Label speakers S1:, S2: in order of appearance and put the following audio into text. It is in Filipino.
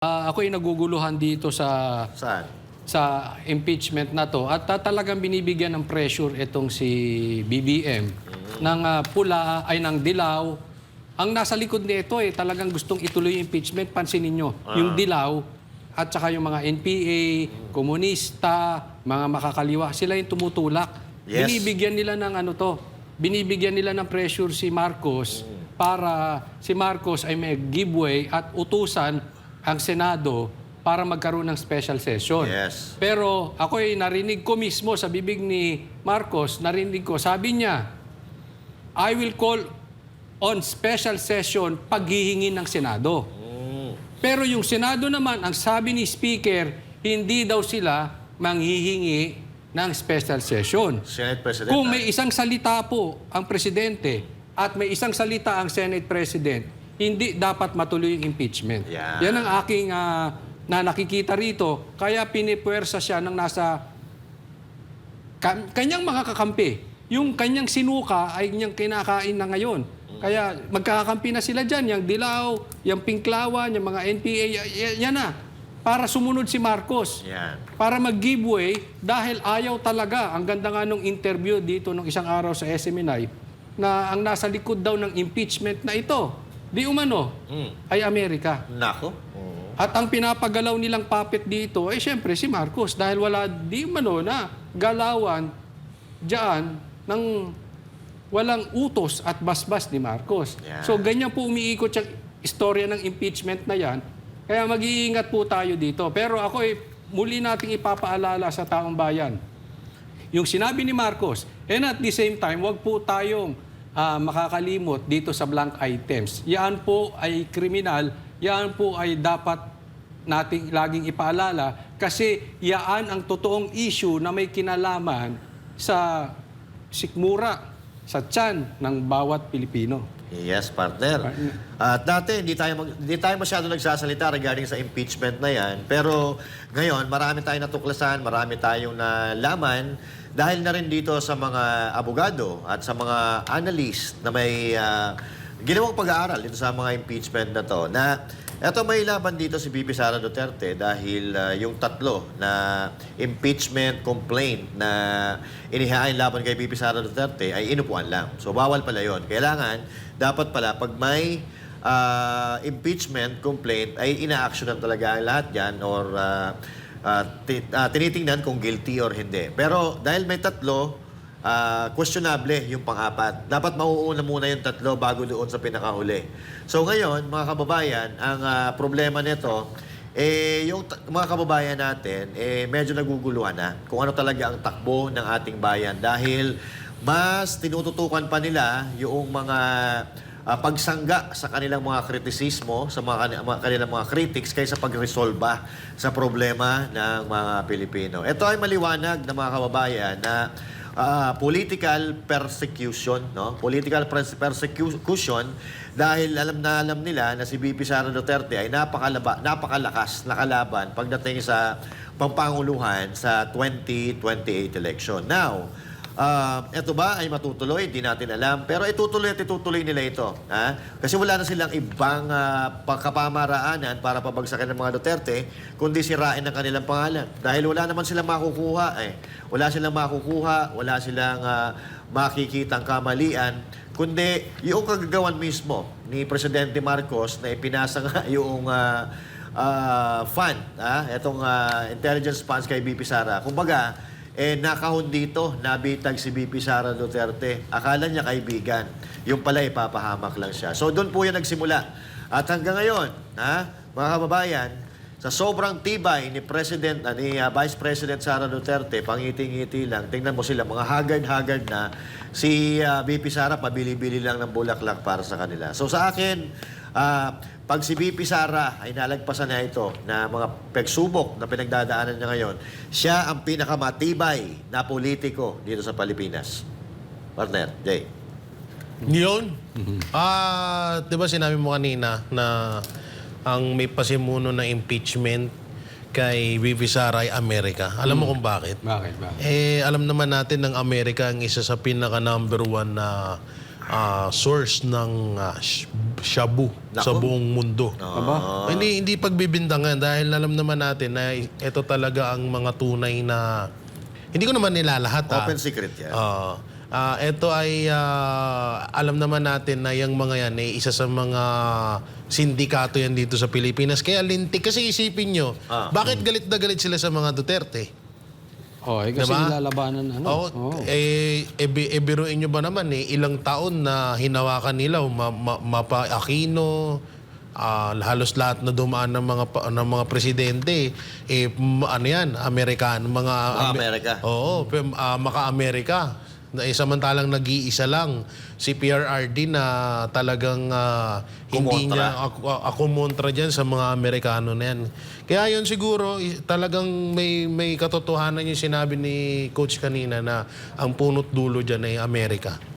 S1: Ako ay naguguluhan dito
S2: Saan?
S1: sa impeachment na to at talagang binibigyan ng pressure itong si BBM ng pula ay ng dilaw. Ang nasa likod nito talagang gustong ituloy yung impeachment. Pansinin nyo, yung dilaw at saka yung mga NPA, komunista, mga makakaliwa, sila yung tumutulak.
S2: Yes.
S1: Binibigyan nila ng binibigyan nila ng pressure si Marcos para si Marcos ay may giveaway at utusan ang Senado para magkaroon ng special session.
S2: Yes.
S1: Pero ako ay narinig ko mismo sa bibig ni Marcos, narinig ko, sabi niya, I will call on special session paghihingi ng Senado. Pero yung Senado naman, ang sabi ni Speaker, hindi daw sila manghihingi ng special session.
S2: Senate President.
S1: Kung may isang salita po ang Presidente at may isang salita ang Senate President, hindi dapat matuloy yung impeachment.
S2: Yeah.
S1: Yan ang aking na nakikita rito. Kaya pinipuwersa siya ng nasa kanyang mga kakampi. Yung kanyang sinuka ay niyang kinakain na ngayon. Kaya magkakakampi na sila dyan. Yung dilaw, yung pinklawan, yung mga NPA, yan na. Para sumunod si Marcos.
S2: Yan.
S1: Para mag-giveaway dahil ayaw talaga. Ang ganda nga nung interview dito nung isang araw sa SMNI na ang nasa likod daw ng impeachment na ito, di umano, ay Amerika.
S2: Nako.
S1: At ang pinapagalaw nilang puppet dito ay siyempre si Marcos dahil wala di umano na galawan diyan ng walang utos at basbas ni Marcos.
S2: Yeah.
S1: So ganyan po umiikot yung istorya ng impeachment na yan. Kaya mag-iingat po tayo dito. Pero ako muli nating ipapaalala sa taong bayan. Yung sinabi ni Marcos, and at the same time, wag po tayong makakalimot dito sa blank items. Yan po ay kriminal, yan po ay dapat nating laging ipaalala kasi yan ang totoong issue na may kinalaman sa sikmura, sa tiyan ng bawat Pilipino.
S2: Yes, partner. At dati, hindi tayo masyado nagsasalita regarding sa impeachment na yan. Pero ngayon, marami tayong natuklasan, marami tayong nalaman dahil na rin dito sa mga abogado at sa mga analyst na may ginawang pag-aaral dito sa mga impeachment na to. Na eto may laban dito si VP Sara Duterte dahil yung tatlo na impeachment complaint na inihain laban kay VP Sara Duterte ay inupuan lang. So bawal pala yon. Kailangan, dapat pala pag may impeachment complaint ay ina-actionan talaga ang lahat yan or tinitingnan kung guilty or hindi. Pero dahil may tatlo, questionable yung pang-apat. Dapat mauuna muna yung tatlo bago doon sa pinakahuli. So ngayon, mga kababayan, ang problema nito, yung mga kababayan natin, medyo naguguluhan na kung ano talaga ang takbo ng ating bayan. Dahil mas tinututukan pa nila yung mga pagsangga sa kanilang mga kritisismo, sa kanilang mga critics kaysa pagresolba sa problema ng mga Pilipino. Ito ay maliwanag na mga kababayan na political persecution, no? Political persecution dahil alam nila na si VP Sara Duterte ay napakalakas na kalaban pagdating sa pampanguluhan sa 2028 election. Now, ito ba ay matutuloy? Di natin alam. Pero itutuloy at itutuloy nila ito. Kasi wala na silang ibang pagkapamaraanan para pabagsakin ng mga Duterte, kundi sirain ang kanilang pangalan. Dahil wala naman silang makukuha. Wala silang makukuha, wala silang makikitang kamalian, kundi yung kagagawan mismo ni Presidente Marcos na ipinasa nga yung fund, itong intelligence funds kay VP Sara. Kumbaga, nakahon dito, nabitag si VP Sara Duterte. Akala niya kaibigan. Yung pala ipapahamak lang siya. So doon po yan nagsimula. At hanggang ngayon, mga kababayan, sa sobrang tibay ni Vice President Sara Duterte, pangiti-ngiti lang, tingnan mo sila, mga haggard-haggard na, si VP Sara, pabili-bili lang ng bulaklak para sa kanila. So sa akin, pag si VP Sara ay nalagpasan na ito na mga pagsubok na pinagdadaanan niya ngayon, siya ang pinakamatibay na politiko dito sa Pilipinas. Partner, Jay.
S3: Yun. Di ba sinabi mo kanina na ang may pasimuno na impeachment kay VP Sara ay Amerika. Alam mo kung bakit?
S1: Bakit?
S3: Alam naman natin ng Amerika ang isa sa pinaka-number one na source ng shabu sa
S2: Nako.
S3: buong mundo.
S1: Aba?
S3: Hindi pagbibintangan dahil alam naman natin na ito talaga ang mga tunay na hindi ko naman nilalahat.
S2: Open secret yan.
S3: Ito ay alam naman natin na yung mga yan ay isa sa mga sindikato yan dito sa Pilipinas. Kaya lintik. Kasi isipin nyo, bakit galit na galit sila sa mga Duterte?
S1: Oh, kasi
S3: Diba?
S1: nilalabanan ano.
S3: Biruin nyo ba naman ilang taon na hinawakan nila Mapa Aquino, halos lahat na dumaan ng mga presidente ano yan, Amerikano,
S2: Amerika.
S3: Oo, maka-Amerika. Samantalang nag-iisa lang si PRRD na talagang hindi niya kumontra dyan sa mga Amerikano na yan. Kaya yun siguro talagang may katotohanan yung sinabi ni Coach kanina na ang punot dulo dyan ay Amerika.